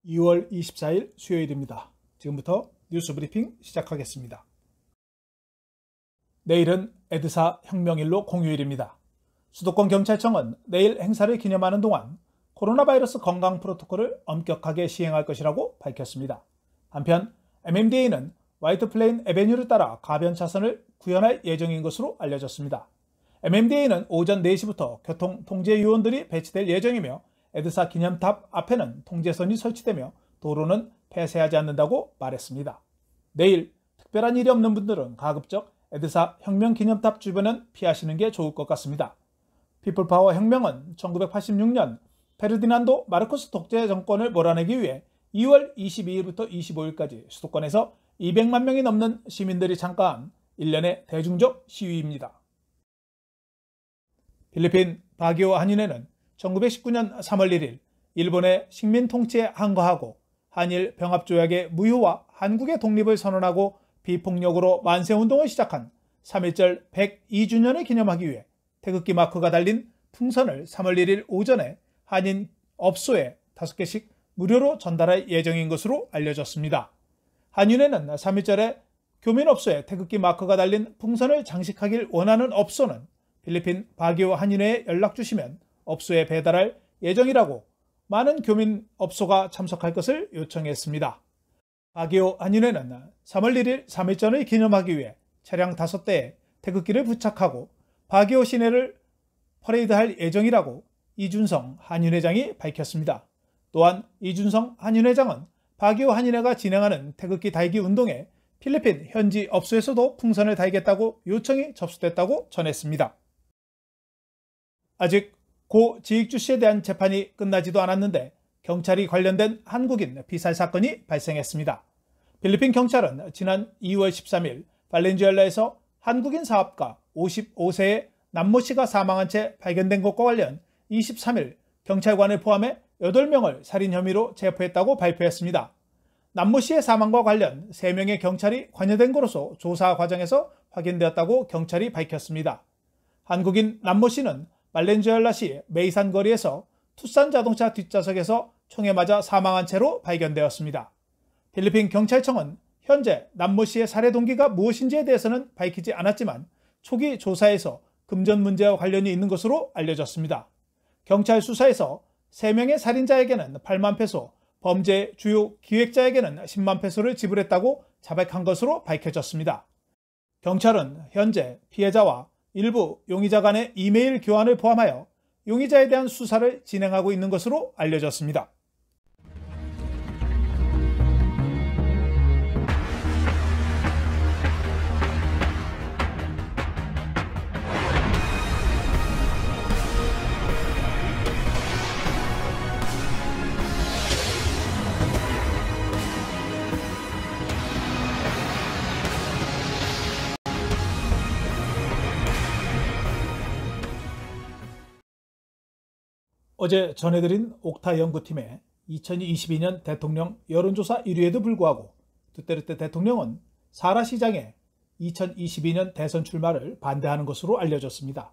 2월 24일 수요일입니다. 지금부터 뉴스 브리핑 시작하겠습니다. 내일은 에드사 혁명일로 공휴일입니다. 수도권 경찰청은 내일 행사를 기념하는 동안 코로나 바이러스 건강 프로토콜을 엄격하게 시행할 것이라고 밝혔습니다. 한편 MMDA는 화이트 플레인 에베뉴를 따라 가변 차선을 구현할 예정인 것으로 알려졌습니다. MMDA는 오전 4시부터 교통 통제 요원들이 배치될 예정이며 에드사 기념탑 앞에는 통제선이 설치되며 도로는 폐쇄하지 않는다고 말했습니다. 내일 특별한 일이 없는 분들은 가급적 에드사 혁명 기념탑 주변은 피하시는 게 좋을 것 같습니다. 피플파워 혁명은 1986년 페르디난도 마르코스 독재 정권을 몰아내기 위해 2월 22일부터 25일까지 수도권에서 200만 명이 넘는 시민들이 참가한 일련의 대중적 시위입니다. 필리핀 바기오 한인회는 1919년 3월 1일 일본의 식민 통치에 항거하고 한일 병합조약의 무효와 한국의 독립을 선언하고 비폭력으로 만세운동을 시작한 3.1절 102주년을 기념하기 위해 태극기 마크가 달린 풍선을 3월 1일 오전에 한인 업소에 5개씩 무료로 전달할 예정인 것으로 알려졌습니다. 한인회는 3.1절에 교민업소에 태극기 마크가 달린 풍선을 장식하길 원하는 업소는 필리핀 바기오 한인회에 연락 주시면 업소에 배달할 예정이라고 많은 교민업소가 참석할 것을 요청했습니다. 바기오 한인회는 3월 1일 3.1절을 기념하기 위해 차량 5대에 태극기를 부착하고 바기오 시내를 퍼레이드할 예정이라고 이준성 한인회장이 밝혔습니다. 또한 이준성 한인회장은 바기오 한인회가 진행하는 태극기 달기 운동에 필리핀 현지 업소에서도 풍선을 달겠다고 요청이 접수됐다고 전했습니다. 아직 고 지익주 씨에 대한 재판이 끝나지도 않았는데 경찰이 관련된 한국인 피살 사건이 발생했습니다. 필리핀 경찰은 지난 2월 13일 발렌주엘라에서 한국인 사업가 55세의 남모 씨가 사망한 채 발견된 것과 관련 23일 경찰관을 포함해 8명을 살인 혐의로 체포했다고 발표했습니다. 남모 씨의 사망과 관련 3명의 경찰이 관여된 것으로 조사 과정에서 확인되었다고 경찰이 밝혔습니다. 한국인 남모 씨는 발렌주엘라시 메이산 거리에서 투싼 자동차 뒷좌석에서 총에 맞아 사망한 채로 발견되었습니다. 필리핀 경찰청은 현재 남모 씨의 살해 동기가 무엇인지에 대해서는 밝히지 않았지만 초기 조사에서 금전 문제와 관련이 있는 것으로 알려졌습니다. 경찰 수사에서 3명의 살인자에게는 8만 페소, 범죄 주요 기획자에게는 10만 페소를 지불했다고 자백한 것으로 밝혀졌습니다. 경찰은 현재 피해자와 일부 용의자 간의 이메일 교환을 포함하여 용의자에 대한 수사를 진행하고 있는 것으로 알려졌습니다. 어제 전해드린 옥타 연구팀의 2022년 대통령 여론조사 1위에도 불구하고 두테르테 대통령은 사라 시장의 2022년 대선 출마를 반대하는 것으로 알려졌습니다.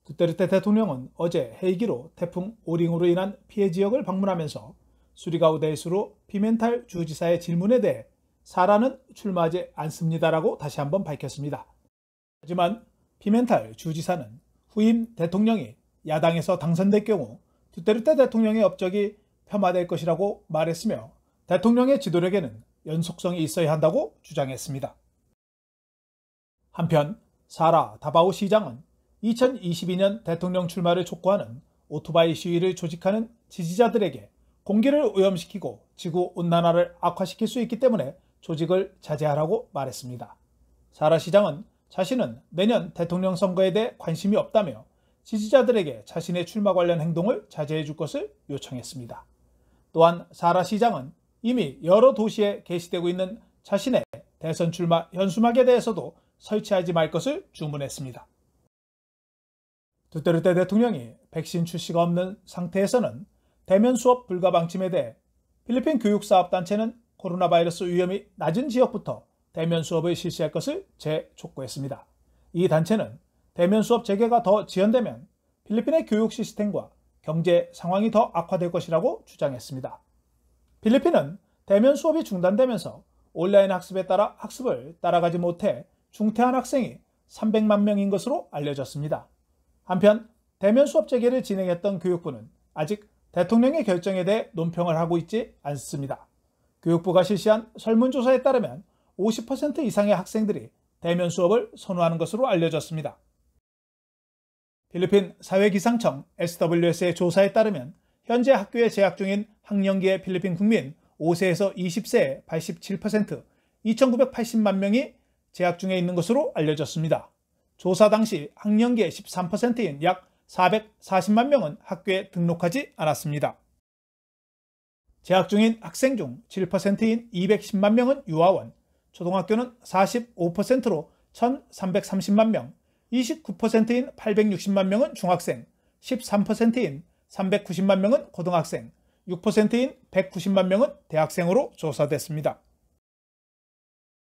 두테르테 대통령은 어제 헬기로 태풍 오링으로 인한 피해 지역을 방문하면서 수리가우 델수로 피멘탈 주지사의 질문에 대해 사라는 출마하지 않습니다라고 다시 한번 밝혔습니다. 하지만 피멘탈 주지사는 후임 대통령이 야당에서 당선될 경우 두테르테 대통령의 업적이 폄하될 것이라고 말했으며 대통령의 지도력에는 연속성이 있어야 한다고 주장했습니다. 한편 사라 다바오 시장은 2022년 대통령 출마를 촉구하는 오토바이 시위를 조직하는 지지자들에게 공기를 오염시키고 지구온난화를 악화시킬 수 있기 때문에 조직을 자제하라고 말했습니다. 사라 시장은 자신은 내년 대통령 선거에 대해 관심이 없다며 지지자들에게 자신의 출마 관련 행동을 자제해 줄 것을 요청했습니다. 또한 사라 시장은 이미 여러 도시에 게시되고 있는 자신의 대선 출마 현수막에 대해서도 설치하지 말 것을 주문했습니다. 두테르테 대통령이 백신 출시가 없는 상태에서는 대면 수업 불가 방침에 대해 필리핀 교육사업단체는 코로나 바이러스 위험이 낮은 지역부터 대면 수업을 실시할 것을 재촉구했습니다. 이 단체는 대면 수업 재개가 더 지연되면 필리핀의 교육 시스템과 경제 상황이 더 악화될 것이라고 주장했습니다. 필리핀은 대면 수업이 중단되면서 온라인 학습에 따라 학습을 따라가지 못해 중퇴한 학생이 300만 명인 것으로 알려졌습니다. 한편 대면 수업 재개를 진행했던 교육부는 아직 대통령의 결정에 대해 논평을 하고 있지 않습니다. 교육부가 실시한 설문조사에 따르면 50% 이상의 학생들이 대면 수업을 선호하는 것으로 알려졌습니다. 필리핀 사회기상청 SWS의 조사에 따르면 현재 학교에 재학 중인 학령기의 필리핀 국민 5세에서 20세의 87%, 2,980만 명이 재학 중에 있는 것으로 알려졌습니다. 조사 당시 학령기의 13%인 약 440만 명은 학교에 등록하지 않았습니다. 재학 중인 학생 중 7%인 210만 명은 유아원, 초등학교는 45%로 1,330만 명, 29%인 860만 명은 중학생, 13%인 390만 명은 고등학생, 6%인 190만 명은 대학생으로 조사됐습니다.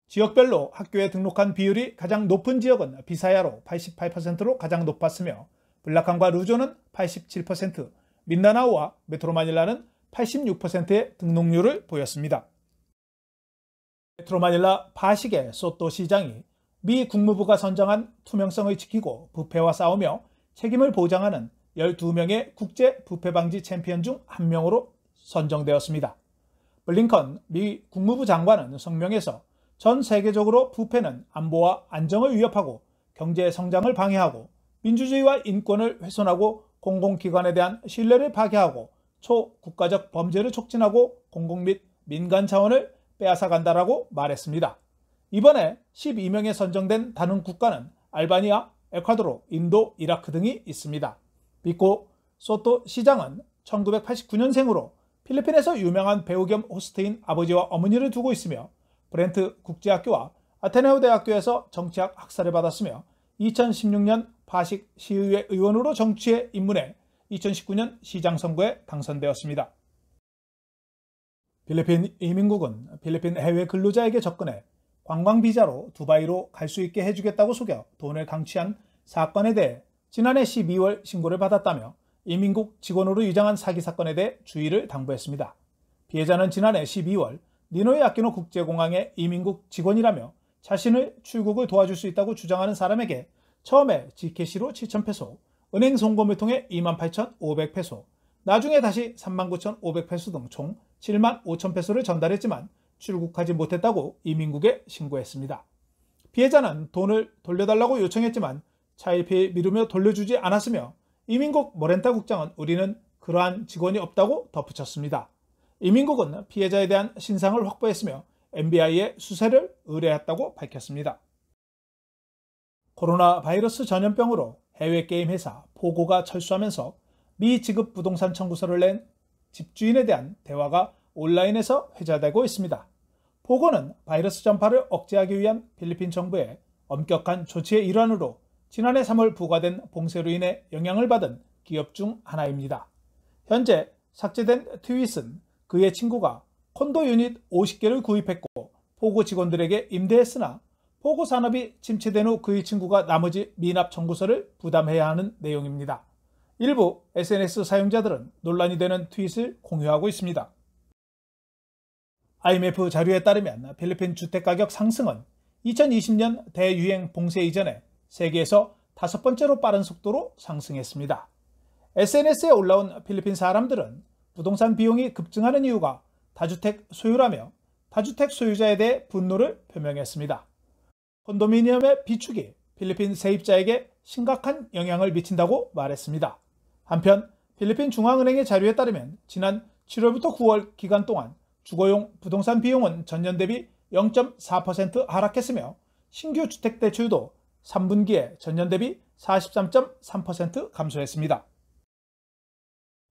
지역별로 학교에 등록한 비율이 가장 높은 지역은 비사야로 88%로 가장 높았으며 블라칸과 루조는 87%, 민다나오와 메트로마닐라는 86%의 등록률을 보였습니다. 메트로마닐라 파식의 소또 시장이 미 국무부가 선정한 투명성을 지키고 부패와 싸우며 책임을 보장하는 12명의 국제 부패 방지 챔피언 중 한 명으로 선정되었습니다. 블링컨 미 국무부 장관은 성명에서 전 세계적으로 부패는 안보와 안정을 위협하고 경제 성장을 방해하고 민주주의와 인권을 훼손하고 공공기관에 대한 신뢰를 파괴하고 초국가적 범죄를 촉진하고 공공 및 민간 자원을 빼앗아간다라고 말했습니다. 이번에 12명에 선정된 다른 국가는 알바니아, 에콰도르, 인도, 이라크 등이 있습니다. 비코 소또 시장은 1989년생으로 필리핀에서 유명한 배우 겸 호스트인 아버지와 어머니를 두고 있으며 브렌트 국제학교와 아테네오 대학교에서 정치학 학사를 받았으며 2016년 파식 시의회 의원으로 정치에 입문해 2019년 시장 선거에 당선되었습니다. 필리핀 이민국은 필리핀 해외 근로자에게 접근해 관광비자로 두바이로 갈 수 있게 해주겠다고 속여 돈을 강취한 사건에 대해 지난해 12월 신고를 받았다며 이민국 직원으로 위장한 사기 사건에 대해 주의를 당부했습니다. 피해자는 지난해 12월 니노이 아키노 국제공항의 이민국 직원이라며 자신을 출국을 도와줄 수 있다고 주장하는 사람에게 처음에 지캐시로 7,000페소, 은행 송금을 통해 28,500페소, 나중에 다시 39,500페소 등 총 75,000페소를 전달했지만 출국하지 못했다고 이민국에 신고했습니다. 피해자는 돈을 돌려달라고 요청했지만 차일피일 미루며 돌려주지 않았으며 이민국 모렌타 국장은 우리는 그러한 직원이 없다고 덧붙였습니다. 이민국은 피해자에 대한 신상을 확보했으며 NBI에 수사를 의뢰했다고 밝혔습니다. 코로나 바이러스 전염병으로 해외 게임 회사 포고가 철수하면서 미지급 부동산 청구서를 낸 집주인에 대한 대화가 온라인에서 회자되고 있습니다. 포고는 바이러스 전파를 억제하기 위한 필리핀 정부의 엄격한 조치의 일환으로 지난해 3월 부과된 봉쇄로 인해 영향을 받은 기업 중 하나입니다. 현재 삭제된 트윗은 그의 친구가 콘도 유닛 50개를 구입했고 포고 직원들에게 임대했으나 포고 산업이 침체된 후 그의 친구가 나머지 미납 청구서를 부담해야 하는 내용입니다. 일부 SNS 사용자들은 논란이 되는 트윗을 공유하고 있습니다. IMF 자료에 따르면 필리핀 주택가격 상승은 2020년 대유행 봉쇄 이전에 세계에서 5번째로 빠른 속도로 상승했습니다. SNS에 올라온 필리핀 사람들은 부동산 비용이 급증하는 이유가 다주택 소유라며 다주택 소유자에 대해 분노를 표명했습니다. 콘도미니엄의 비축이 필리핀 세입자에게 심각한 영향을 미친다고 말했습니다. 한편 필리핀 중앙은행의 자료에 따르면 지난 7월부터 9월 기간 동안 주거용 부동산 비용은 전년 대비 0.4% 하락했으며 신규 주택 대출도 3분기에 전년 대비 43.3% 감소했습니다.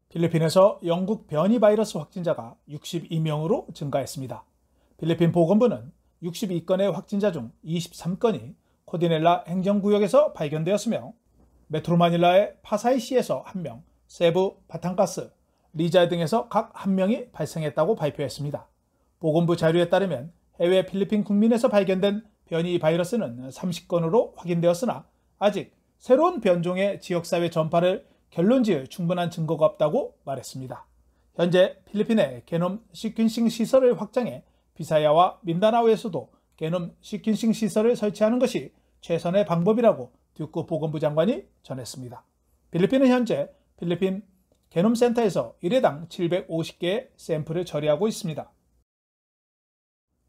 필리핀에서 영국 변이 바이러스 확진자가 62명으로 증가했습니다. 필리핀 보건부는 62건의 확진자 중 23건이 코디넬라 행정구역에서 발견되었으며 메트로마닐라의 파사이시에서 1명, 세부, 바탕가스, 리자 등에서 각 1명이 발생했다고 발표했습니다. 보건부 자료에 따르면 해외 필리핀 국민에서 발견된 변이 바이러스는 30건으로 확인되었으나 아직 새로운 변종의 지역사회 전파를 결론지을 충분한 증거가 없다고 말했습니다. 현재 필리핀의 게놈 시퀀싱 시설을 확장해 비사야와 민다나오에서도 게놈 시퀀싱 시설을 설치하는 것이 최선의 방법이라고 듀크 보건부 장관이 전했습니다. 필리핀은 현재 필리핀 게놈 센터에서 1회당 750개의 샘플을 처리하고 있습니다.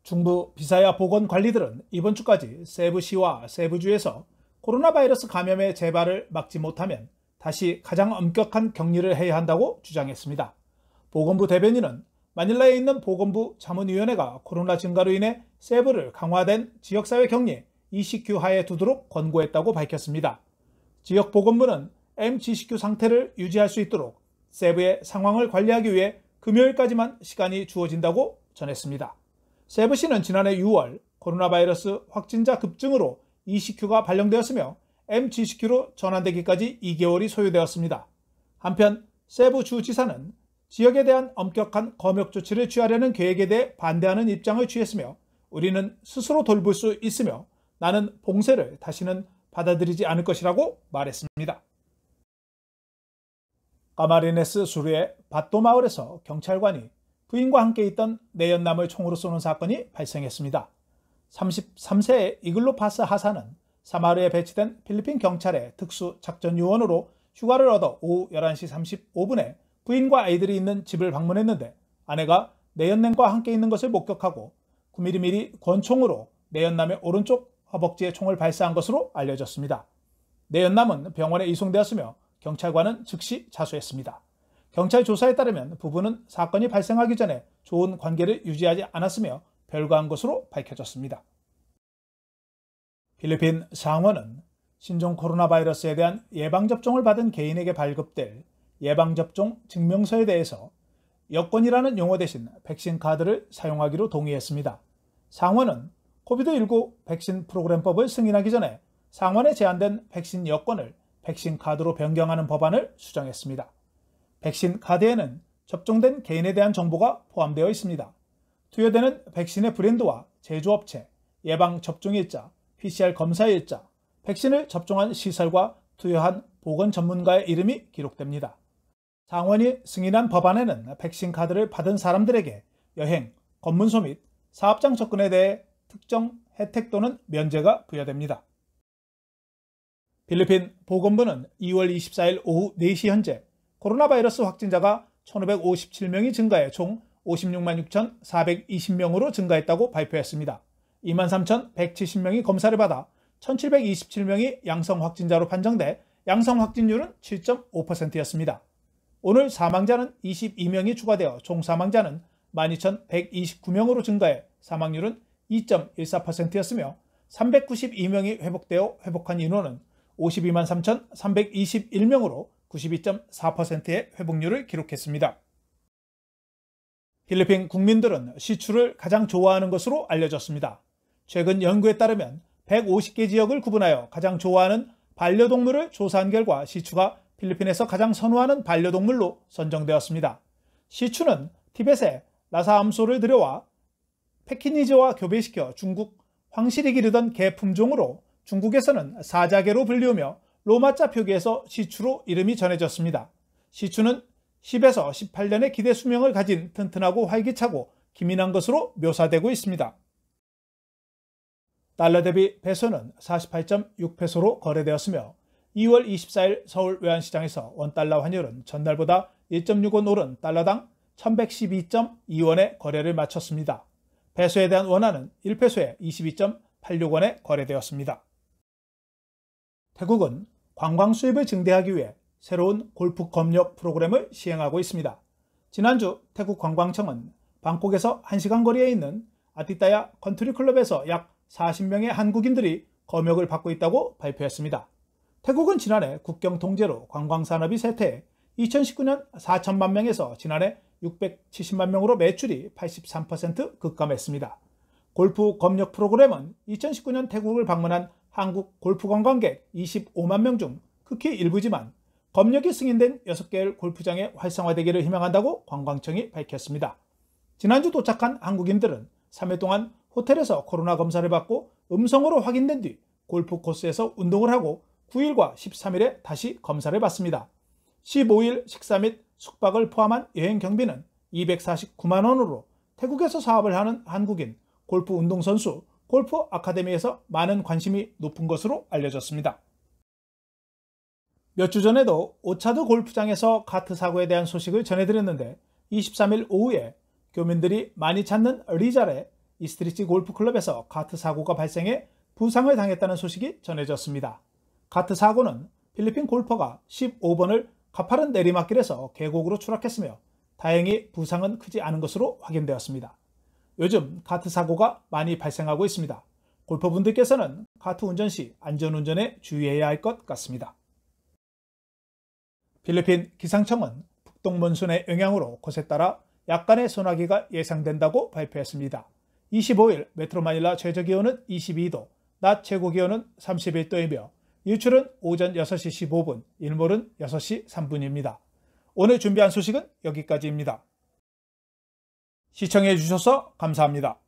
중부 비사야 보건관리들은 이번 주까지 세부시와 세부주에서 코로나 바이러스 감염의 재발을 막지 못하면 다시 가장 엄격한 격리를 해야 한다고 주장했습니다. 보건부 대변인은 마닐라에 있는 보건부 자문위원회가 코로나 증가로 인해 세부를 강화된 지역사회 격리 ECQ 하에 두도록 권고했다고 밝혔습니다. 지역보건부는 MGCQ 상태를 유지할 수 있도록 세부의 상황을 관리하기 위해 금요일까지만 시간이 주어진다고 전했습니다. 세부시는 지난해 6월 코로나 바이러스 확진자 급증으로 ECQ가 발령되었으며 MGCQ로 전환되기까지 2개월이 소요되었습니다. 한편 세부주지사는 지역에 대한 엄격한 검역 조치를 취하려는 계획에 대해 반대하는 입장을 취했으며 우리는 스스로 돌볼 수 있으며 나는 봉쇄를 다시는 받아들이지 않을 것이라고 말했습니다. 까마리네스 수르의 바또 마을에서 경찰관이 부인과 함께 있던 내연남을 총으로 쏘는 사건이 발생했습니다. 33세의 이글로 파스 하사는 사마르에 배치된 필리핀 경찰의 특수작전요원으로 휴가를 얻어 오후 11시 35분에 부인과 아이들이 있는 집을 방문했는데 아내가 내연남과 함께 있는 것을 목격하고 9mm 권총으로 내연남의 오른쪽 허벅지에 총을 발사한 것으로 알려졌습니다. 내연남은 병원에 이송되었으며 경찰관은 즉시 자수했습니다. 경찰 조사에 따르면 부부는 사건이 발생하기 전에 좋은 관계를 유지하지 않았으며 별거한 것으로 밝혀졌습니다. 필리핀 상원은 신종 코로나 바이러스에 대한 예방접종을 받은 개인에게 발급될 예방접종 증명서에 대해서 여권이라는 용어 대신 백신 카드를 사용하기로 동의했습니다. 상원은 코비드19 백신 프로그램법을 승인하기 전에 상원에 제한된 백신 여권을 백신 카드로 변경하는 법안을 수정했습니다. 백신 카드에는 접종된 개인에 대한 정보가 포함되어 있습니다. 투여되는 백신의 브랜드와 제조업체, 예방접종일자, PCR 검사일자, 백신을 접종한 시설과 투여한 보건 전문가의 이름이 기록됩니다. 상원이 승인한 법안에는 백신 카드를 받은 사람들에게 여행, 검문소 및 사업장 접근에 대해 특정 혜택 또는 면제가 부여됩니다. 필리핀 보건부는 2월 24일 오후 4시 현재 코로나 바이러스 확진자가 1,557명이 증가해 총 56만 6,420명으로 증가했다고 발표했습니다. 23,170명이 검사를 받아 1,727명이 양성 확진자로 판정돼 양성 확진율은 7.5%였습니다. 오늘 사망자는 22명이 추가되어 총 사망자는 12,129명으로 증가해 사망률은 2.14%였으며 392명이 회복되어 회복한 인원은 52만 3,321명으로 92.4%의 회복률을 기록했습니다. 필리핀 국민들은 시추를 가장 좋아하는 것으로 알려졌습니다. 최근 연구에 따르면 150개 지역을 구분하여 가장 좋아하는 반려동물을 조사한 결과 시추가 필리핀에서 가장 선호하는 반려동물로 선정되었습니다. 시추는 티벳에 라사 암소를 들여와 페키니즈와 교배시켜 중국 황실이 기르던 개 품종으로 중국에서는 사자개로 불리우며 로마자 표기에서 시추로 이름이 전해졌습니다. 시추는 10에서 18년의 기대 수명을 가진 튼튼하고 활기차고 기민한 것으로 묘사되고 있습니다. 달러 대비 페소는 48.6페소로 거래되었으며 2월 24일 서울 외환시장에서 원달러 환율은 전날보다 1.6원 오른 달러당 1112.2원의 거래를 마쳤습니다. 페소에 대한 원화는 1페소에 22.86원에 거래되었습니다. 태국은 관광 수입을 증대하기 위해 새로운 골프 검역 프로그램을 시행하고 있습니다. 지난주 태국 관광청은 방콕에서 1시간 거리에 있는 아티타야 컨트리클럽에서 약 40명의 한국인들이 검역을 받고 있다고 발표했습니다. 태국은 지난해 국경 통제로 관광산업이 쇠퇴해 2019년 4천만 명에서 지난해 670만 명으로 매출이 83% 급감했습니다. 골프 검역 프로그램은 2019년 태국을 방문한 한국 골프 관광객 25만 명 중 극히 일부지만 검역이 승인된 6개의 골프장의 활성화되기를 희망한다고 관광청이 밝혔습니다. 지난주 도착한 한국인들은 3일 동안 호텔에서 코로나 검사를 받고 음성으로 확인된 뒤 골프 코스에서 운동을 하고 9일과 13일에 다시 검사를 받습니다. 15일 식사 및 숙박을 포함한 여행 경비는 249만 원으로 태국에서 사업을 하는 한국인 골프 운동선수 골프 아카데미에서 많은 관심이 높은 것으로 알려졌습니다. 몇 주 전에도 오차드 골프장에서 카트 사고에 대한 소식을 전해드렸는데 23일 오후에 교민들이 많이 찾는 리잘의 이스트리치 골프클럽에서 카트 사고가 발생해 부상을 당했다는 소식이 전해졌습니다. 카트 사고는 필리핀 골퍼가 15번을 가파른 내리막길에서 계곡으로 추락했으며 다행히 부상은 크지 않은 것으로 확인되었습니다. 요즘 카트 사고가 많이 발생하고 있습니다. 골퍼분들께서는 카트 운전 시 안전운전에 주의해야 할 것 같습니다. 필리핀 기상청은 북동몬순의 영향으로 곳에 따라 약간의 소나기가 예상된다고 발표했습니다. 25일 메트로 마닐라 최저기온은 22도, 낮 최고기온은 31도이며 일출은 오전 6시 15분, 일몰은 6시 3분입니다. 오늘 준비한 소식은 여기까지입니다. 시청해 주셔서 감사합니다.